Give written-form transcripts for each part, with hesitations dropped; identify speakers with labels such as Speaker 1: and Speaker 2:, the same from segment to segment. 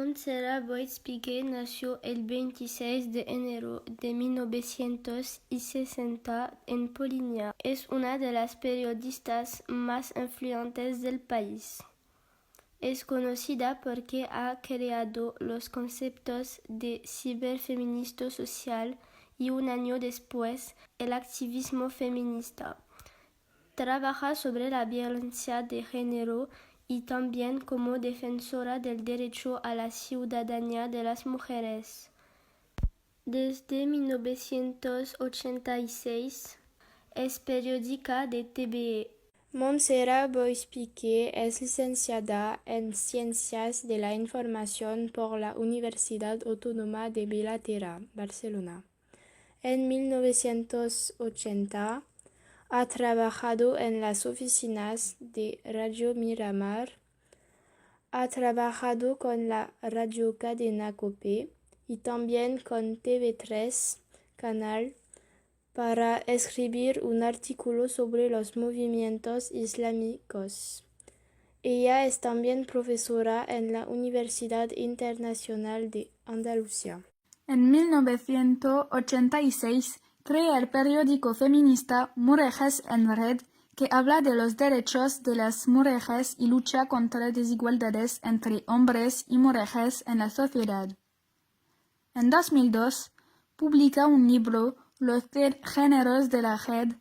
Speaker 1: Montserrat Boix-Piquet nació el 26 de enero de 1960 en Polinia. Es una de las periodistas más influyentes del país. Es conocida porque ha creado los conceptos de ciberfeminismo social y un año después el activismo feminista. Trabaja sobre la violencia de género y también como defensora del derecho a la ciudadanía de las mujeres. Desde 1986 es periodista de TVE.
Speaker 2: Montserrat Boix-Piquet es licenciada en Ciencias de la Información por la Universidad Autónoma de Vilaterra, Barcelona. En 1980 ha trabajado en las oficinas de Radio Miramar, ha trabajado con la radiocadena COPE y también con TV3 Canal para escribir un artículo sobre los movimientos islámicos. Ella es también profesora en la Universidad Internacional de Andalucía.
Speaker 3: En 1986 crea el periódico feminista Mujeres en Red, que habla de los derechos de las mujeres y lucha contra desigualdades entre hombres y mujeres en la sociedad. En 2002 publica un libro, Los géneros de la red,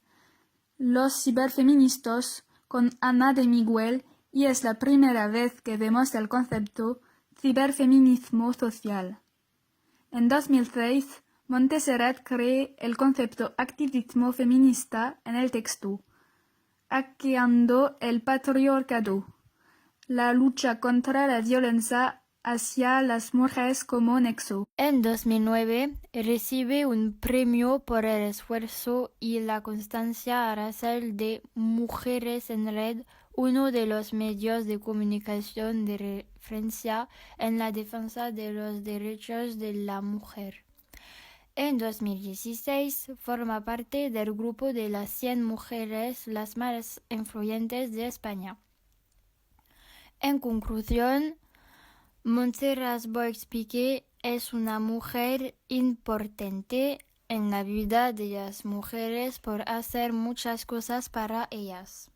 Speaker 3: los ciberfeministas, con Ana de Miguel, y es la primera vez que vemos el concepto ciberfeminismo social. En 2006, Montserrat crea el concepto activismo feminista en el texto, Hackeando el patriarcado, la lucha contra la violencia hacia las mujeres como nexo.
Speaker 4: En 2009 recibe un premio por el esfuerzo y la constancia racial de Mujeres en Red, uno de los medios de comunicación de referencia en la defensa de los derechos de la mujer. En 2016 forma parte del grupo de las 100 mujeres las más influyentes de España. En conclusión, Montserrat Boix-Piquet es una mujer importante en la vida de las mujeres por hacer muchas cosas para ellas.